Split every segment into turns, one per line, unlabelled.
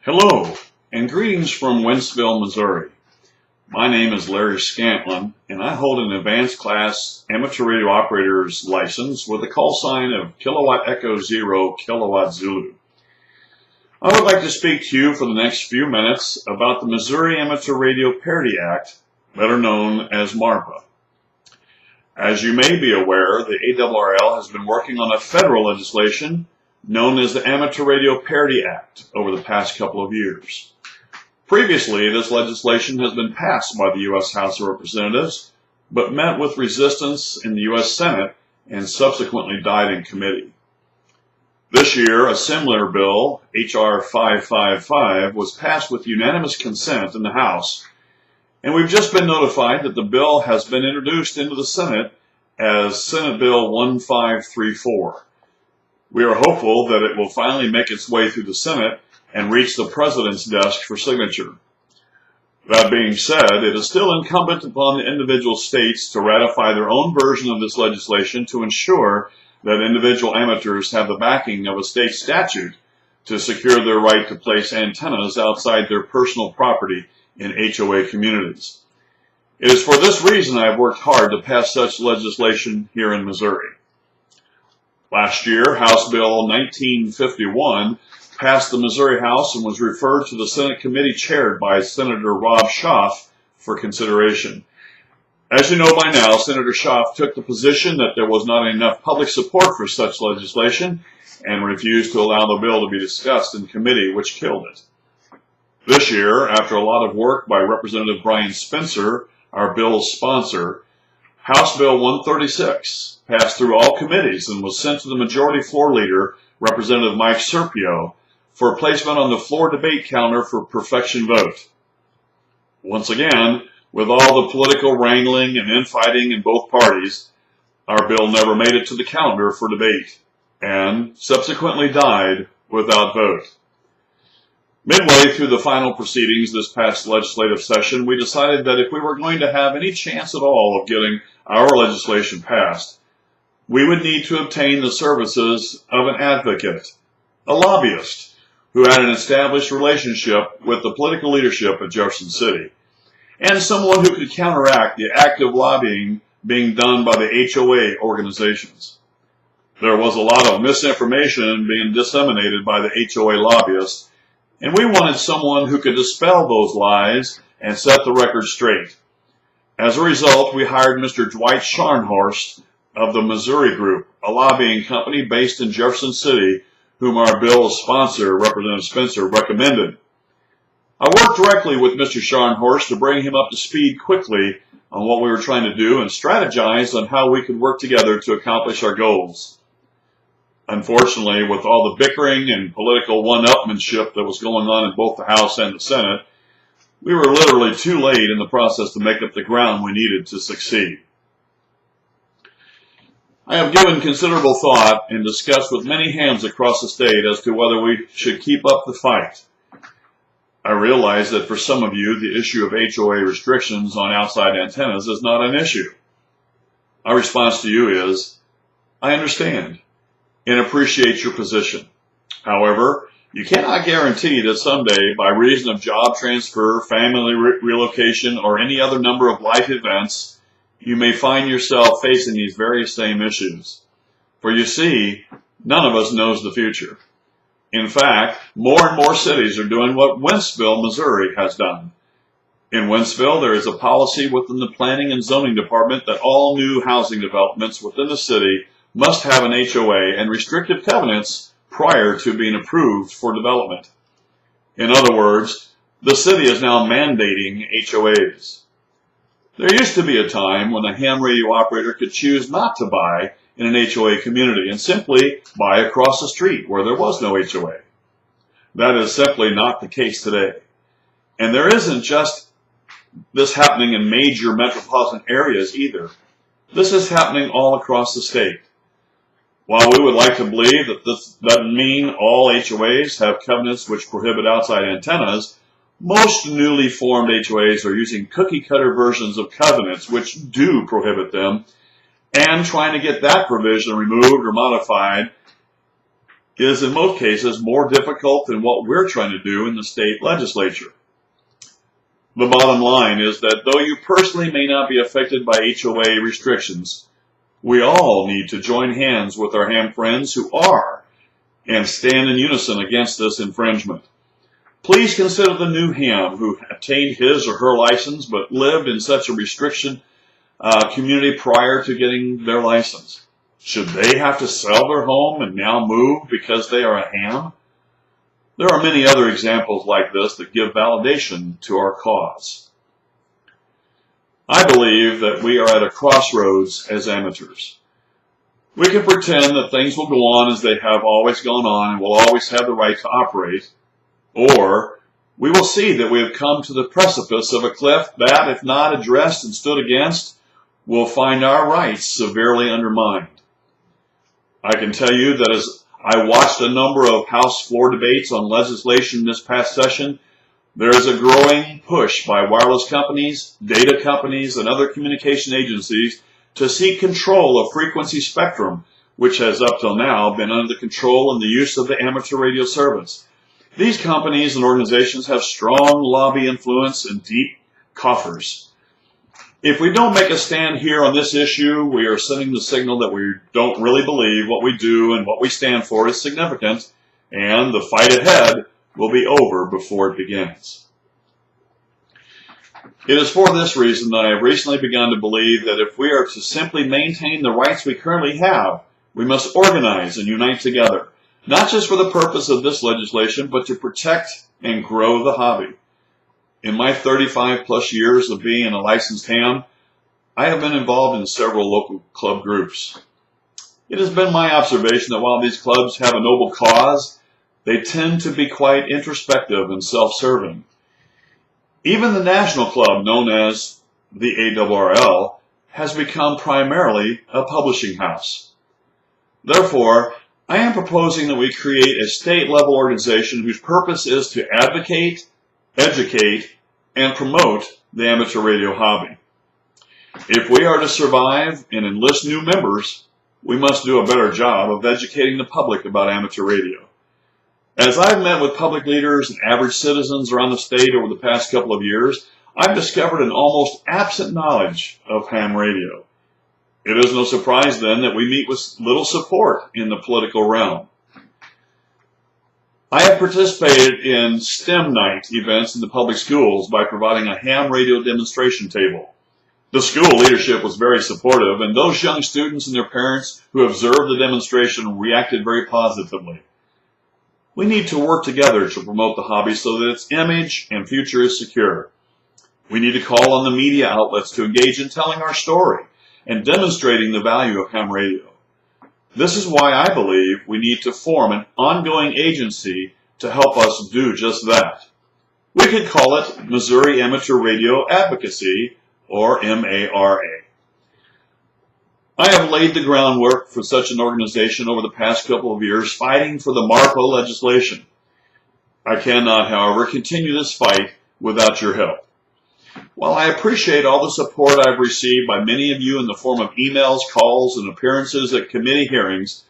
Hello, and greetings from Wentzville, Missouri. My name is Larry Scantlin, and I hold an advanced class amateur radio operator's license with a call sign of Kilowatt Echo Zero Kilowatt Zulu. I would like to speak to you for the next few minutes about the Missouri Amateur Radio Parity Act, better known as MARPA. As you may be aware, the ARRL has been working on a federal legislation known as the Amateur Radio Parity Act over the past couple of years. Previously, this legislation has been passed by the U.S. House of Representatives, but met with resistance in the U.S. Senate and subsequently died in committee. This year, a similar bill, H.R. 555, was passed with unanimous consent in the House, and we've just been notified that the bill has been introduced into the Senate as Senate Bill 1534. We are hopeful that it will finally make its way through the Senate and reach the President's desk for signature. That being said, it is still incumbent upon the individual states to ratify their own version of this legislation to ensure that individual amateurs have the backing of a state statute to secure their right to place antennas outside their personal property in HOA communities. It is for this reason I have worked hard to pass such legislation here in Missouri. Last year, House Bill 1951 passed the Missouri House and was referred to the Senate committee chaired by Senator Rob Schaaf for consideration. As you know by now, Senator Schaaf took the position that there was not enough public support for such legislation and refused to allow the bill to be discussed in committee, which killed it. This year, after a lot of work by Representative Brian Spencer, our bill's sponsor, House Bill 136 passed through all committees and was sent to the Majority Floor Leader, Representative Mike Serpio, for placement on the floor debate calendar for perfection vote. Once again, with all the political wrangling and infighting in both parties, our bill never made it to the calendar for debate and subsequently died without vote. Midway through the final proceedings this past legislative session, we decided that if we were going to have any chance at all of getting our legislation passed, we would need to obtain the services of an advocate, a lobbyist, who had an established relationship with the political leadership of Jefferson City, and someone who could counteract the active lobbying being done by the HOA organizations. There was a lot of misinformation being disseminated by the HOA lobbyists, and we wanted someone who could dispel those lies and set the record straight. As a result, we hired Mr. Dwight Scharnhorst of the Missouri Group, a lobbying company based in Jefferson City, whom our bill's sponsor, Representative Spencer, recommended. I worked directly with Mr. Scharnhorst to bring him up to speed quickly on what we were trying to do and strategize on how we could work together to accomplish our goals. Unfortunately, with all the bickering and political one-upmanship that was going on in both the House and the Senate, we were literally too late in the process to make up the ground we needed to succeed. I have given considerable thought and discussed with many hands across the state as to whether we should keep up the fight. I realize that for some of you, the issue of HOA restrictions on outside antennas is not an issue. My response to you is, I understand and appreciate your position. However, you cannot guarantee that someday, by reason of job transfer, family relocation, or any other number of life events, you may find yourself facing these very same issues. For you see, none of us knows the future. In fact, more and more cities are doing what Wentzville, Missouri has done. In Wentzville, there is a policy within the Planning and Zoning Department that all new housing developments within the city must have an HOA and restrictive covenants prior to being approved for development. In other words, the city is now mandating HOAs. There used to be a time when a ham radio operator could choose not to buy in an HOA community and simply buy across the street where there was no HOA. That is simply not the case today. And there isn't just this happening in major metropolitan areas either. This is happening all across the state. While we would like to believe that this doesn't mean all HOAs have covenants which prohibit outside antennas, most newly formed HOAs are using cookie-cutter versions of covenants which do prohibit them, and trying to get that provision removed or modified is in most cases more difficult than what we're trying to do in the state legislature. The bottom line is that though you personally may not be affected by HOA restrictions, we all need to join hands with our ham friends who are and stand in unison against this infringement. Please consider the new ham who obtained his or her license but lived in such a restriction community prior to getting their license. Should they have to sell their home and now move because they are a ham? There are many other examples like this that give validation to our cause. I believe that we are at a crossroads as amateurs. We can pretend that things will go on as they have always gone on and will always have the right to operate, or we will see that we have come to the precipice of a cliff that, if not addressed and stood against, will find our rights severely undermined. I can tell you that as I watched a number of House floor debates on legislation this past session, there is a growing push by wireless companies, data companies, and other communication agencies to seek control of frequency spectrum, which has up till now been under the control and the use of the amateur radio service. These companies and organizations have strong lobby influence and deep coffers. If we don't make a stand here on this issue, we are sending the signal that we don't really believe what we do and what we stand for is significant, and the fight ahead will be over before it begins. It is for this reason that I have recently begun to believe that if we are to simply maintain the rights we currently have, we must organize and unite together, not just for the purpose of this legislation, but to protect and grow the hobby. In my 35 plus years of being a licensed ham, I have been involved in several local club groups. It has been my observation that while these clubs have a noble cause, they tend to be quite introspective and self-serving. Even the national club, known as the ARRL, has become primarily a publishing house. Therefore, I am proposing that we create a state-level organization whose purpose is to advocate, educate, and promote the amateur radio hobby. If we are to survive and enlist new members, we must do a better job of educating the public about amateur radio. As I've met with public leaders and average citizens around the state over the past couple of years, I've discovered an almost absent knowledge of ham radio. It is no surprise then that we meet with little support in the political realm. I have participated in STEM night events in the public schools by providing a ham radio demonstration table. The school leadership was very supportive, and those young students and their parents who observed the demonstration reacted very positively. We need to work together to promote the hobby so that its image and future is secure. We need to call on the media outlets to engage in telling our story and demonstrating the value of ham radio. This is why I believe we need to form an ongoing agency to help us do just that. We could call it Missouri Amateur Radio Advocacy, or MARA. I have laid the groundwork for such an organization over the past couple of years, fighting for the MARPA legislation. I cannot, however, continue this fight without your help. While I appreciate all the support I've received by many of you in the form of emails, calls, and appearances at committee hearings,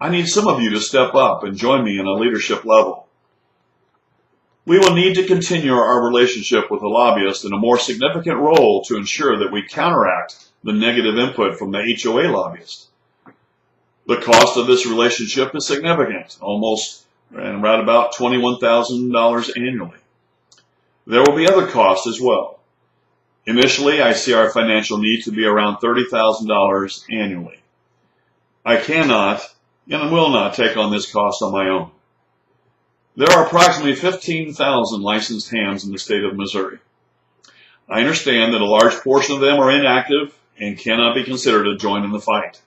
I need some of you to step up and join me in a leadership level. We will need to continue our relationship with the lobbyists in a more significant role to ensure that we counteract the negative input from the HOA lobbyists. The cost of this relationship is significant, almost and around about $21,000 annually. There will be other costs as well. Initially, I see our financial need to be around $30,000 annually. I cannot and will not take on this cost on my own. There are approximately 15,000 licensed hams in the state of Missouri. I understand that a large portion of them are inactive and cannot be considered a join in the fight.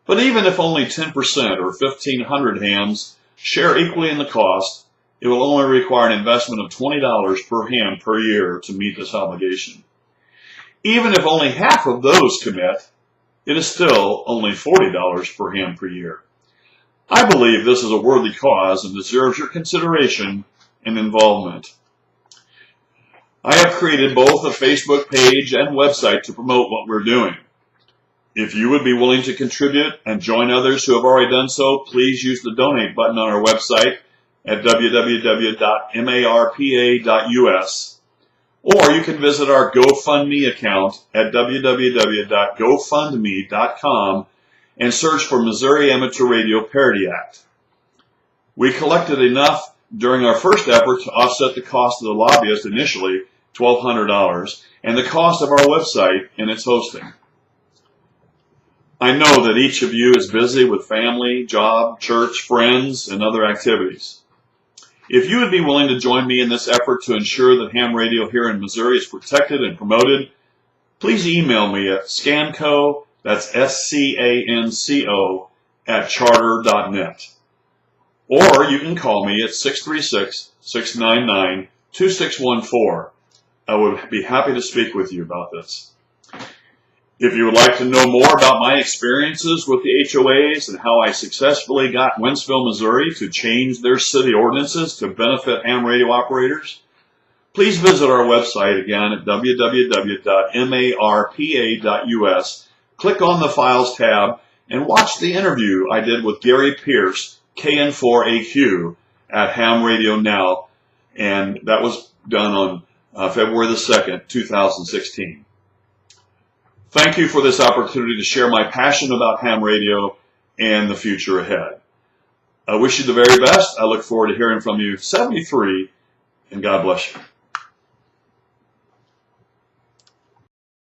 But even if only 10% or 1,500 hams share equally in the cost, it will only require an investment of $20 per ham per year to meet this obligation. Even if only half of those commit, it is still only $40 per ham per year. I believe this is a worthy cause and deserves your consideration and involvement. I have created both a Facebook page and website to promote what we're doing. If you would be willing to contribute and join others who have already done so, please use the donate button on our website at www.marpa.us, or you can visit our GoFundMe account at www.gofundme.com and search for Missouri Amateur Radio Parity Act. We collected enough during our first effort to offset the cost of the lobbyist initially, $1,200, and the cost of our website and its hosting. I know that each of you is busy with family, job, church, friends, and other activities. If you would be willing to join me in this effort to ensure that ham radio here in Missouri is protected and promoted, please email me at scanco, that's SCANCO, @charter.net. Or you can call me at 636-699-2614. I would be happy to speak with you about this. If you would like to know more about my experiences with the HOAs and how I successfully got Wentzville, Missouri to change their city ordinances to benefit ham radio operators, please visit our website again at www.marpa.us, click on the Files tab, and watch the interview I did with Gary Pierce, KN4AQ, at Ham Radio Now, and that was done on February the 2nd, 2016. Thank you for this opportunity to share my passion about ham radio and the future ahead. I wish you the very best. I look forward to hearing from you 73, and God bless you.